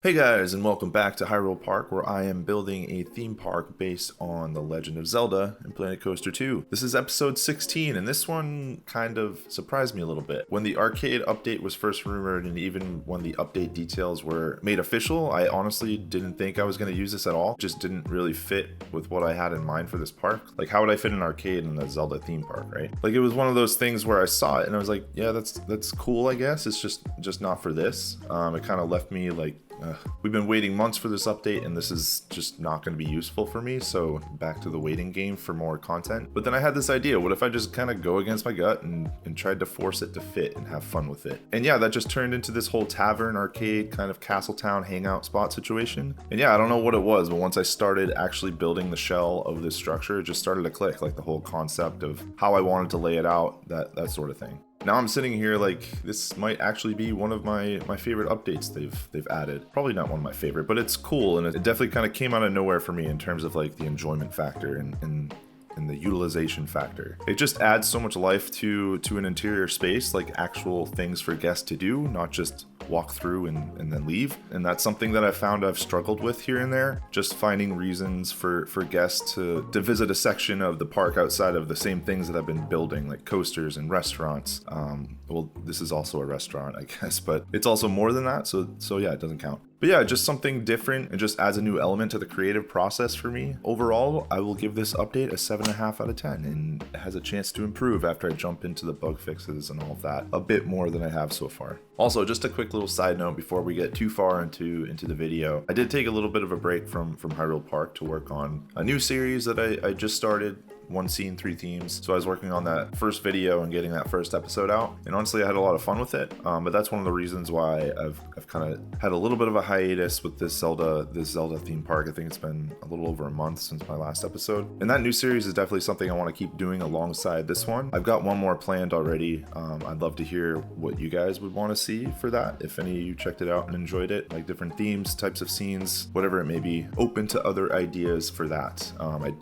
Hey guys, and welcome back to Hyrule Park, where I am building a theme park based on The Legend of Zelda and Planet Coaster 2. This is episode 16, and this one kind of surprised me a little bit. When the arcade update was first rumored, and even when the update details were made official, I honestly didn't think I was going to use this at all. It just didn't really fit with what I had in mind for this park. Like, how would I fit an arcade in the Zelda theme park, right? Like, it was one of those things where I saw it and I was like, yeah, that's cool, I guess. It's just not for this. It kind of left me like, we've been waiting months for this update and this is just not going to be useful for me, so back to the waiting game for more content. But then I had this idea, what if I just kind of go against my gut and tried to force it to fit and have fun with it? And yeah, that just turned into this whole tavern, arcade, kind of Castle Town hangout spot situation. And yeah, I don't know what it was, but once I started actually building the shell of this structure, it just started to click, like the whole concept of how I wanted to lay it out, that sort of thing. Now I'm sitting here like this might actually be one of my favorite updates they've added. Probably not one of my favorite, but it's cool, and it definitely kind of came out of nowhere for me in terms of like the enjoyment factor and the utilization factor. It just adds so much life to an interior space, like actual things for guests to do, not just walk through and then leave. And that's something that I found I've struggled with here and there, just finding reasons for guests to visit a section of the park outside of the same things that I've been building, like coasters and restaurants. Well, this is also a restaurant, I guess, but it's also more than that, so yeah, it doesn't count. But yeah, just something different and just adds a new element to the creative process for me. Overall, I will give this update a 7.5 out of 10, and it has a chance to improve after I jump into the bug fixes and all of that a bit more than I have so far. Also, just a quick little side note before we get too far into the video. I did take a little bit of a break from Hyrule Park to work on a new series that I just started. 1 scene, 3 themes. So I was working on that first video and getting that first episode out, and honestly I had a lot of fun with it. But that's one of the reasons why I've kind of had a little bit of a hiatus with this Zelda theme park. I think it's been a little over a month since my last episode, and that new series is definitely something I want to keep doing alongside this one. I've got one more planned already. I'd love to hear what you guys would want to see for that, if any of you checked it out and enjoyed it, like different themes, types of scenes, whatever it may be. Open to other ideas for that.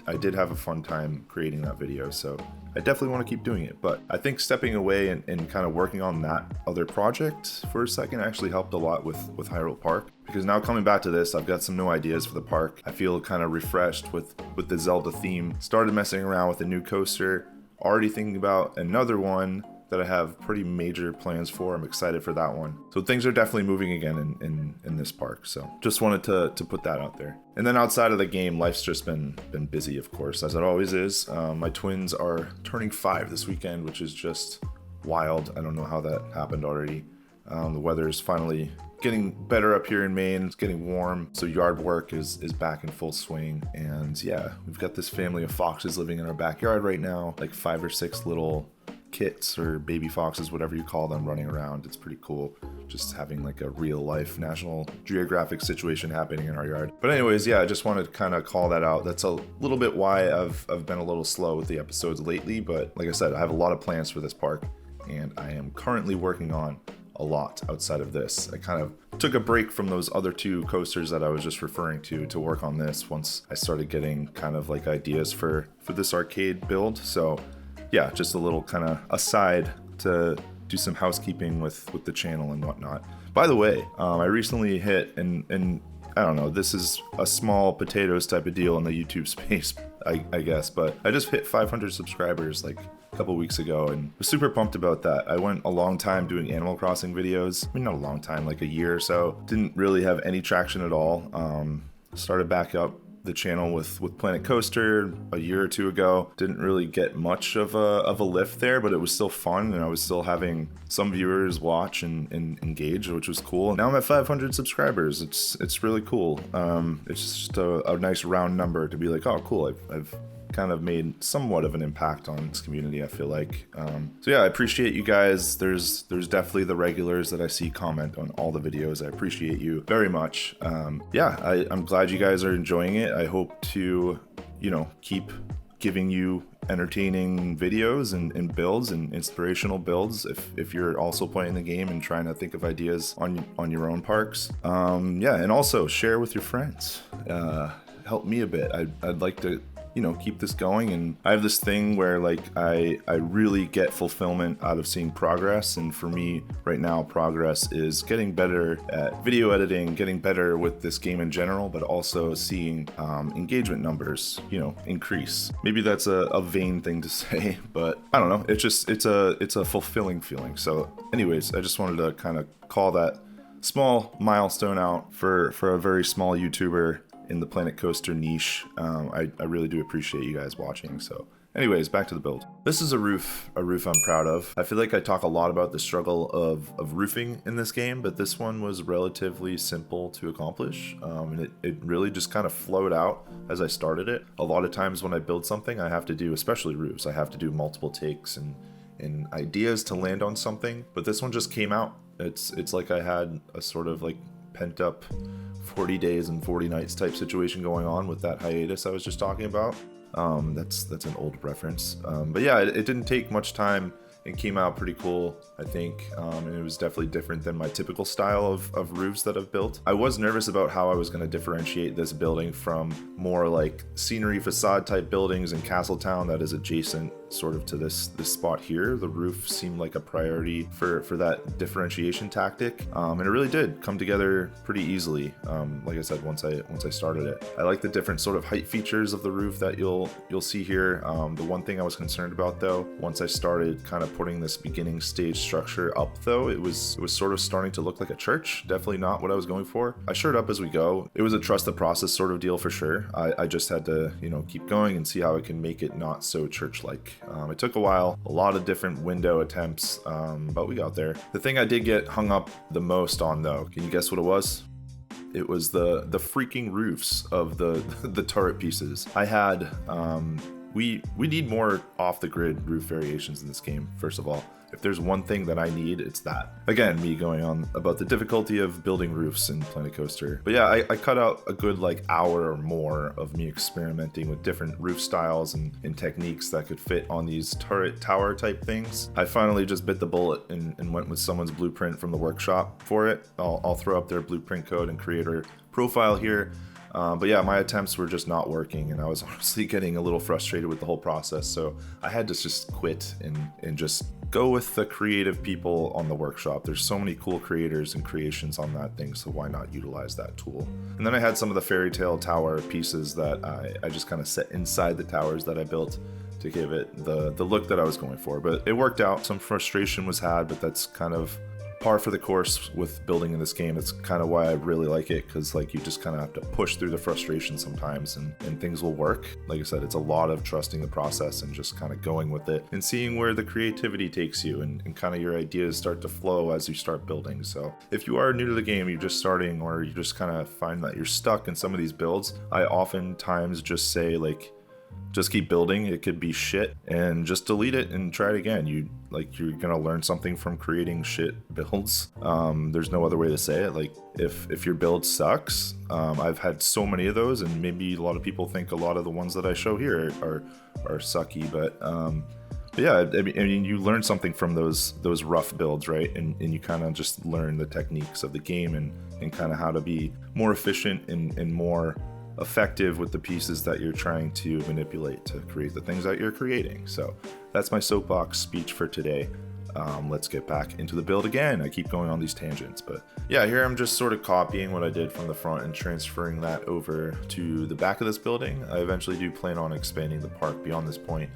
I did have a fun time creating that video, so I definitely want to keep doing it. But I think stepping away and kind of working on that other project for a second actually helped a lot with Hyrule Park, because now coming back to this, I've got some new ideas for the park. I feel kind of refreshed with the Zelda theme. Started messing around with a new coaster, already thinking about another one that I have pretty major plans for. I'm excited for that one. So things are definitely moving again in this park. So just wanted to put that out there. And then outside of the game, life's just been busy, of course, as it always is. My twins are turning 5 this weekend, which is just wild. I don't know how that happened already. The weather is finally getting better up here in Maine. It's getting warm, so yard work is back in full swing. And yeah, we've got this family of foxes living in our backyard right now, like 5 or 6 little kits or baby foxes, whatever you call them, running around. It's pretty cool just having like a real life National Geographic situation happening in our yard. But anyways, yeah, I just wanted to kind of call that out. That's a little bit why I've been a little slow with the episodes lately, but like I said, I have a lot of plans for this park, and I am currently working on a lot outside of this. I kind of took a break from those other 2 coasters that I was just referring to work on this once I started getting kind of like ideas for this arcade build. So yeah, just a little kind of aside to do some housekeeping with the channel and whatnot. By the way, I recently hit, and I don't know, this is a small potatoes type of deal in the YouTube space, I guess, but I just hit 500 subscribers like a couple weeks ago and was super pumped about that. I went a long time doing Animal Crossing videos. I mean, not a long time, like a year or so. Didn't really have any traction at all. Started back up the channel with Planet Coaster a year or 2 ago. Didn't really get much of a lift there, but it was still fun, and I was still having some viewers watch and engage, which was cool. Now I'm at 500 subscribers. It's really cool. It's just a nice round number to be like, oh cool, I've kind of made somewhat of an impact on this community, I feel like. So yeah, I appreciate you guys. There's definitely the regulars that I see comment on all the videos. I appreciate you very much. Yeah, I'm glad you guys are enjoying it. I hope to, keep giving you entertaining videos and builds and inspirational builds if you're also playing the game and trying to think of ideas on your own parks. Yeah, and also share with your friends. Help me a bit. I'd like to keep this going. And I have this thing where like I really get fulfillment out of seeing progress, and for me right now progress is getting better at video editing, getting better with this game in general, but also seeing engagement numbers increase. Maybe that's a vain thing to say, but I don't know, it's a fulfilling feeling. So anyways, I just wanted to kind of call that small milestone out for a very small YouTuber in the Planet Coaster niche. I really do appreciate you guys watching. So anyways, back to the build. This is a roof I'm proud of. I feel like I talk a lot about the struggle of roofing in this game, but this one was relatively simple to accomplish. And it really just kind of flowed out as I started it. A lot of times when I build something, I have to do, especially roofs, I have to do multiple takes and ideas to land on something, but this one just came out. It's like I had a sort of like pent up 40 days and 40 nights type situation going on with that hiatus I was just talking about. That's an old reference. But yeah, it didn't take much time and came out pretty cool, I think. And it was definitely different than my typical style of roofs that I've built. I was nervous about how I was going to differentiate this building from more like scenery facade type buildings in Castle Town that is adjacent sort of to this spot here. The roof seemed like a priority for that differentiation tactic, and it really did come together pretty easily. Like I said, once I started it, I like the different sort of height features of the roof that you'll see here. The one thing I was concerned about though, once I started kind of putting this beginning stage structure up though, it was sort of starting to look like a church. Definitely not what I was going for. I shored up as we go. It was a trust the process sort of deal for sure. I just had to keep going and see how I can make it not so church-like. It took a while, a lot of different window attempts, but we got there. The thing I did get hung up the most on though, can you guess what it was? It was the freaking roofs of the turret pieces. I had, we need more off-the-grid roof variations in this game, first of all. If there's one thing that I need, it's that. Again, me going on about the difficulty of building roofs in Planet Coaster. But yeah, I cut out a good like hour or more of me experimenting with different roof styles and techniques that could fit on these turret tower type things. I finally just bit the bullet and went with someone's blueprint from the workshop for it. I'll throw up their blueprint code and creator profile here. But yeah, my attempts were just not working, and I was honestly getting a little frustrated with the whole process, so I had to just quit and just go with the creative people on the workshop. There's so many cool creators and creations on that thing, so why not utilize that tool? And then I had some of the fairy tale tower pieces that I just kind of set inside the towers that I built to give it the look that I was going for, but it worked out. Some frustration was had, but that's kind of par for the course with building in this game. It's kind of why I really like it, because like you just kind of have to push through the frustration sometimes and things will work. Like I said, it's a lot of trusting the process and just kind of going with it and seeing where the creativity takes you and kind of your ideas start to flow as you start building. So if you are new to the game, you're just starting, or you just kind of find that you're stuck in some of these builds, I oftentimes just say like, just keep building. It could be shit and just delete it and try it again. You're gonna learn something from creating shit builds. There's no other way to say it. Like if your build sucks, I've had so many of those, and maybe a lot of people think a lot of the ones that I show here are sucky, but yeah, I mean, you learn something from those rough builds, right? And you kind of just learn the techniques of the game and kind of how to be more efficient and more effective with the pieces that you're trying to manipulate to create the things that you're creating. So that's my soapbox speech for today. Let's get back into the build again. I keep going on these tangents, but yeah, here I'm just sort of copying what I did from the front and transferring that over to the back of this building. I eventually do plan on expanding the park beyond this point,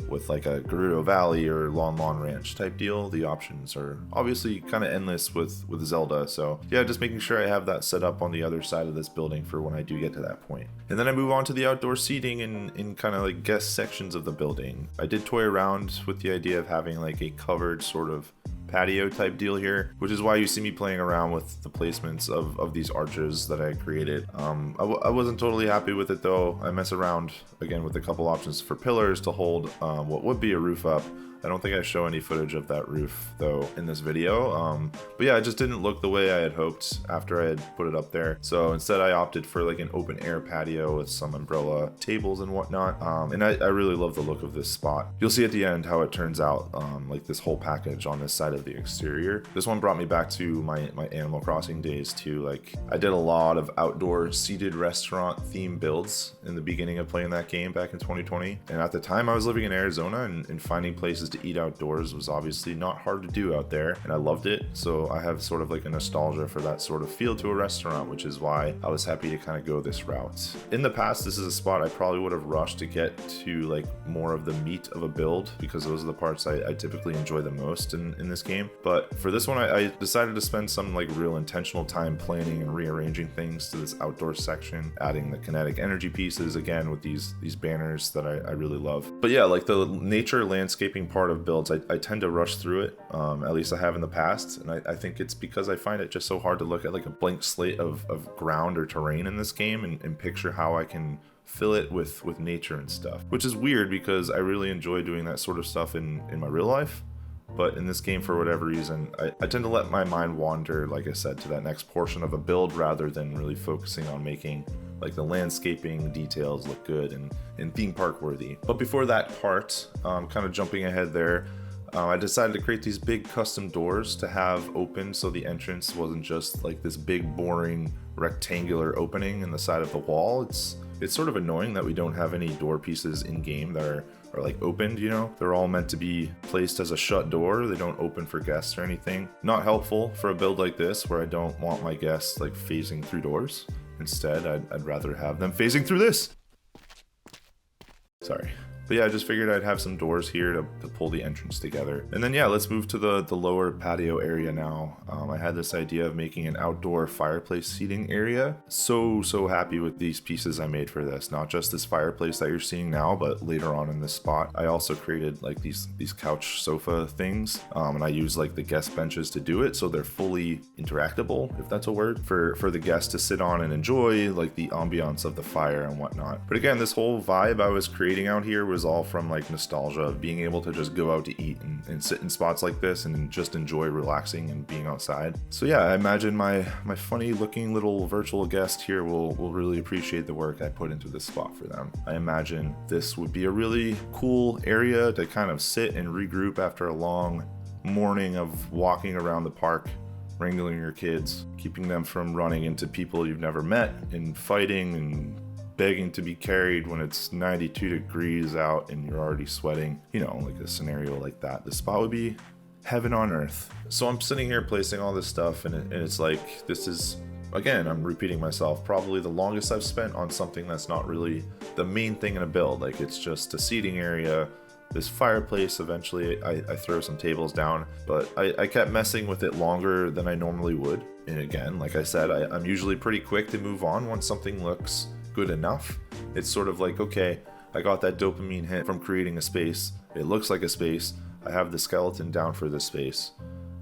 with like a Gerudo Valley or Lon Lon Ranch type deal. The options are obviously kind of endless with Zelda, so yeah, just making sure I have that set up on the other side of this building for when I do get to that point. And then I move on to the outdoor seating in kind of like guest sections of the building. I did toy around with the idea of having like a covered sort of patio type deal here, which is why you see me playing around with the placements of these arches that I created. I wasn't totally happy with it though. I mess around again with a couple options for pillars to hold what would be a roof up. I don't think I show any footage of that roof though in this video. But yeah, it just didn't look the way I had hoped after I had put it up there. So instead I opted for like an open air patio with some umbrella tables and whatnot. And I really love the look of this spot. You'll see at the end how it turns out, like this whole package on this side of the exterior. This one brought me back to my Animal Crossing days too. Like I did a lot of outdoor seated restaurant theme builds in the beginning of playing that game back in 2020. And at the time I was living in Arizona, and finding places to eat outdoors was obviously not hard to do out there, and I loved it. So I have sort of like a nostalgia for that sort of feel to a restaurant, which is why I was happy to kind of go this route. In the past, this is a spot I probably would have rushed to get to like more of the meat of a build, because those are the parts I typically enjoy the most in this game. But for this one, I decided to spend some like real intentional time planning and rearranging things to this outdoor section, adding the kinetic energy pieces again with these banners that I really love. But yeah, like the nature landscaping part of builds, I tend to rush through it, at least I have in the past, and I think it's because I find it just so hard to look at like a blank slate of ground or terrain in this game and picture how I can fill it with nature and stuff, which is weird because I really enjoy doing that sort of stuff in my real life. But in this game, for whatever reason, I tend to let my mind wander, like I said, to that next portion of a build rather than really focusing on making like the landscaping details look good and theme park worthy. But before that part, kind of jumping ahead there, I decided to create these big custom doors to have open so the entrance wasn't just like this big boring rectangular opening in the side of the wall. It's sort of annoying that we don't have any door pieces in game that are like opened, you know? They're all meant to be placed as a shut door. They don't open for guests or anything. Not helpful for a build like this where I don't want my guests like phasing through doors. Instead, I'd rather have them phasing through this. Sorry. But yeah, I just figured I'd have some doors here to pull the entrance together. And then yeah, let's move to the lower patio area now. I had this idea of making an outdoor fireplace seating area. So happy with these pieces I made for this. Not just this fireplace that you're seeing now, but later on in this spot, I also created like these couch sofa things. And I use like the guest benches to do it, so they're fully interactable, if that's a word, for the guests to sit on and enjoy like the ambiance of the fire and whatnot. But again, this whole vibe I was creating out here was all from like nostalgia of being able to just go out to eat and sit in spots like this and just enjoy relaxing and being outside. So yeah, I imagine my funny looking little virtual guest here will really appreciate the work I put into this spot for them. I imagine this would be a really cool area to kind of sit and regroup after a long morning of walking around the park, wrangling your kids, keeping them from running into people you've never met and fighting and begging to be carried when it's 92 degrees out and you're already sweating. You know, like a scenario like that. The spot would be heaven on earth. So I'm sitting here placing all this stuff and it's like, this is, again, I'm repeating myself, probably the longest I've spent on something that's not really the main thing in a build. Like it's just a seating area, this fireplace. Eventually I throw some tables down, but I kept messing with it longer than I normally would. And again, like I said, I'm usually pretty quick to move on once something looks good enough. It's sort of like, okay, I got that dopamine hit from creating a space. It looks like a space. I have the skeleton down for this space.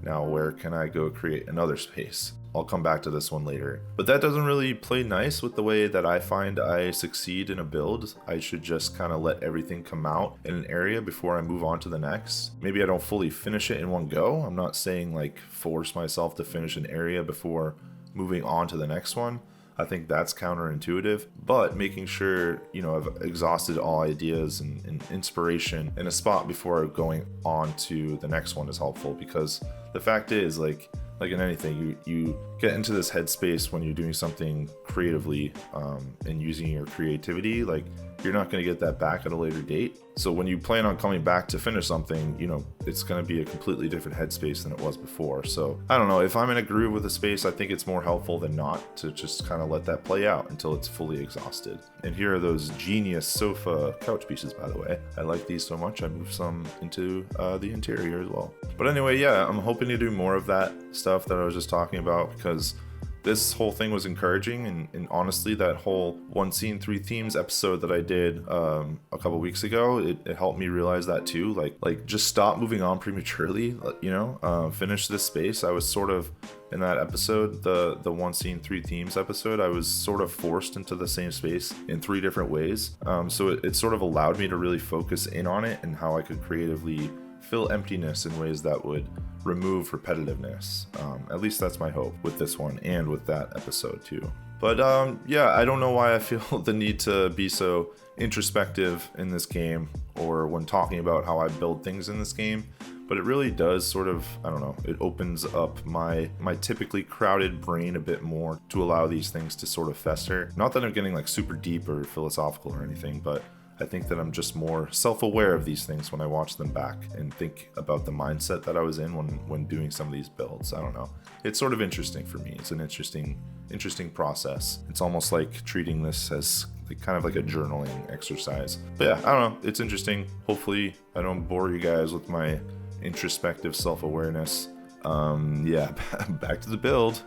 Now where can I go create another space? I'll come back to this one later. But that doesn't really play nice with the way that I find I succeed in a build. I should just kind of let everything come out in an area before I move on to the next. Maybe I don't fully finish it in one go. I'm not saying like force myself to finish an area before moving on to the next one. I think that's counterintuitive, but making sure, you know, I've exhausted all ideas and inspiration in a spot before going on to the next one is helpful, because the fact is, like in anything, you get into this headspace when you're doing something creatively and using your creativity. Like, you're not going to get that back at a later date. So when you plan on coming back to finish something, you know, it's going to be a completely different headspace than it was before. So I don't know, if I'm in a groove with a space, I think it's more helpful than not to just kind of let that play out until it's fully exhausted. And here are those genius sofa couch pieces, by the way. I like these so much, I moved some into the interior as well. But anyway, yeah, I'm hoping to do more of that stuff that I was just talking about, because this whole thing was encouraging, and honestly, that whole one scene, three themes episode that I did a couple weeks ago, it helped me realize that too. Like just stop moving on prematurely, you know, finish this space. I was sort of, in that episode, the one scene, three themes episode, I was sort of forced into the same space in three different ways. So it sort of allowed me to really focus in on it and how I could creatively fill emptiness in ways that would remove repetitiveness. At least that's my hope with this one and with that episode too. But yeah, I don't know why I feel the need to be so introspective in this game or when talking about how I build things in this game, but it really does sort of, I don't know, it opens up my typically crowded brain a bit more to allow these things to sort of fester. Not that I'm getting like super deep or philosophical or anything, but I think that I'm just more self-aware of these things when I watch them back and think about the mindset that I was in when doing some of these builds. I don't know. It's sort of interesting for me. It's an interesting process. It's almost like treating this as kind of like a journaling exercise. But yeah, I don't know. It's interesting. Hopefully I don't bore you guys with my introspective self-awareness. Yeah, back to the build.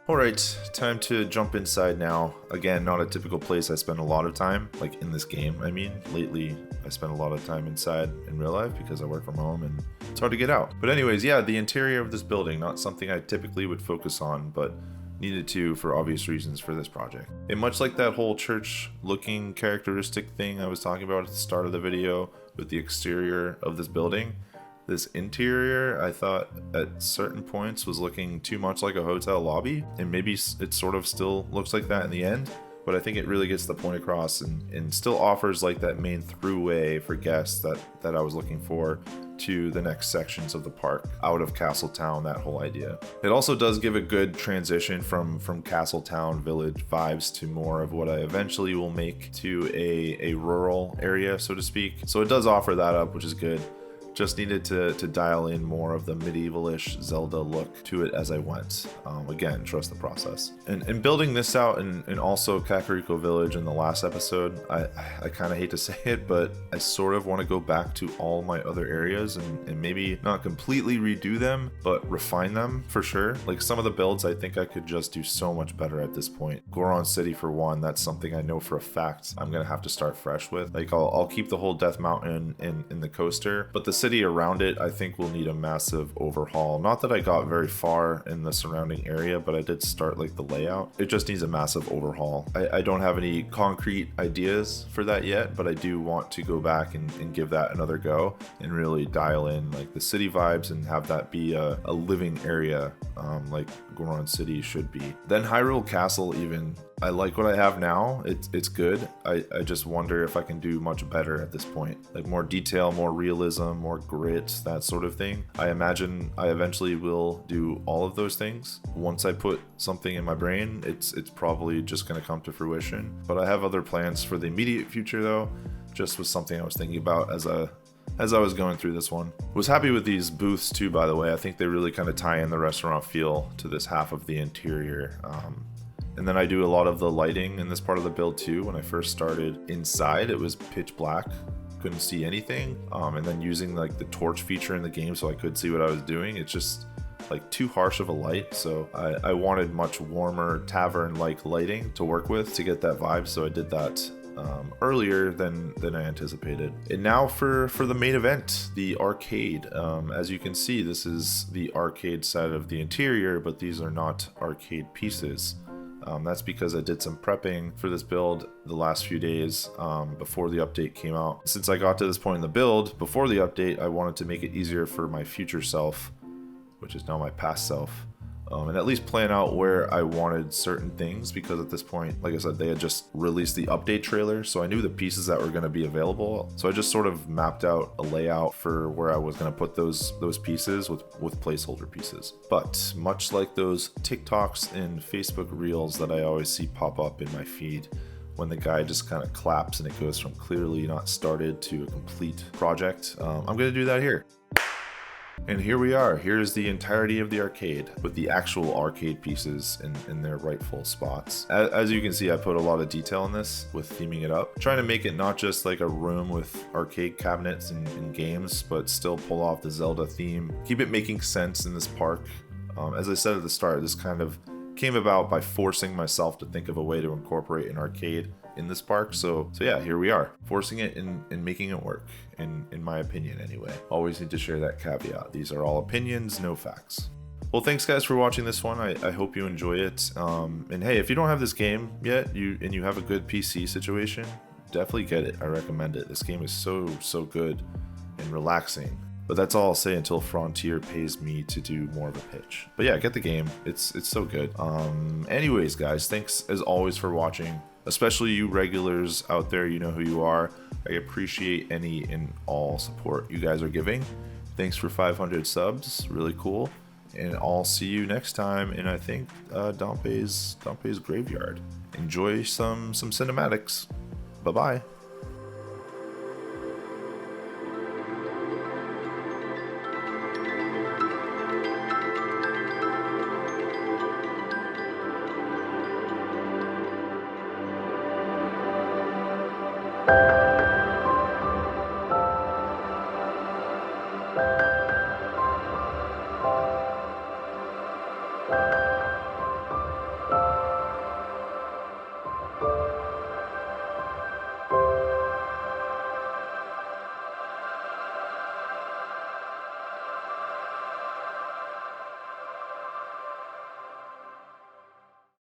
Alright, time to jump inside now. Again, not a typical place I spend a lot of time, like in this game, I mean. Lately, I spend a lot of time inside in real life because I work from home and it's hard to get out. But anyways, yeah, the interior of this building, not something I typically would focus on, but needed to for obvious reasons for this project. And much like that whole church-looking characteristic thing I was talking about at the start of the video with the exterior of this building, this interior, I thought at certain points was looking too much like a hotel lobby, and maybe it sort of still looks like that in the end, but I think it really gets the point across and still offers like that main throughway for guests that I was looking for to the next sections of the park out of Castle Town, that whole idea. It also does give a good transition from Castle Town village vibes to more of what I eventually will make to a rural area, so to speak. So it does offer that up, which is good. Just needed to dial in more of the medievalish Zelda look to it as I went. Again, trust the process. And building this out and also Kakariko Village in the last episode, I kind of hate to say it, but I sort of want to go back to all my other areas and maybe not completely redo them, but refine them for sure. Like some of the builds, I think I could just do so much better at this point. Goron City for one, that's something I know for a fact I'm gonna have to start fresh with. Like I'll keep the whole Death Mountain in the coaster, but the city around it I think will need a massive overhaul. Not that I got very far in the surrounding area, but I did start like the layout. It just needs a massive overhaul. I don't have any concrete ideas for that yet, but I do want to go back and give that another go and really dial in like the city vibes and have that be a living area like Goron City should be. Then Hyrule Castle, even I like what I have now. It's good. I just wonder if I can do much better at this point. Like more detail, more realism, more grit, that sort of thing. I imagine I eventually will do all of those things. Once I put something in my brain, it's probably just going to come to fruition. But I have other plans for the immediate future though. Just was something I was thinking about as I was going through this one. Was happy with these booths too, by the way. I think they really kind of tie in the restaurant feel to this half of the interior. And then I do a lot of the lighting in this part of the build too. When I first started inside, it was pitch black, couldn't see anything. And then using like the torch feature in the game so I could see what I was doing, it's just like too harsh of a light. So I wanted much warmer tavern-like lighting to work with to get that vibe. So I did that earlier than I anticipated. And now for the main event, the arcade. As you can see, this is the arcade side of the interior, but these are not arcade pieces. That's because I did some prepping for this build the last few days before the update came out. Since I got to this point in the build, before the update, I wanted to make it easier for my future self, which is now my past self, and at least plan out where I wanted certain things, because at this point, like I said, they had just released the update trailer, so I knew the pieces that were going to be available. So I just sort of mapped out a layout for where I was going to put those pieces with placeholder pieces. But much like those TikToks and Facebook Reels that I always see pop up in my feed, when the guy just kind of claps and it goes from clearly not started to a complete project, I'm going to do that here. And here we are. Here's the entirety of the arcade with the actual arcade pieces in their rightful spots. As you can see, I put a lot of detail in this with theming it up, trying to make it not just like a room with arcade cabinets and games, but still pull off the Zelda theme. Keep it making sense in this park. As I said at the start, this kind of came about by forcing myself to think of a way to incorporate an arcade in this park. So yeah, here we are, forcing it and making it work, in my opinion anyway. Always need to share that caveat. These are all opinions, no facts. Well, thanks guys for watching this one. I hope you enjoy it. And hey, if you don't have this game yet, and you have a good PC situation, definitely get it. I recommend it. This game is so good and relaxing. But that's all I'll say until Frontier pays me to do more of a pitch. But yeah, get the game. It's so good. Anyways, guys, thanks as always for watching. Especially you regulars out there, you know who you are. I appreciate any and all support you guys are giving. Thanks for 500 subs, really cool. And I'll see you next time in, I think, Dompe's graveyard. Enjoy some cinematics. Bye-bye.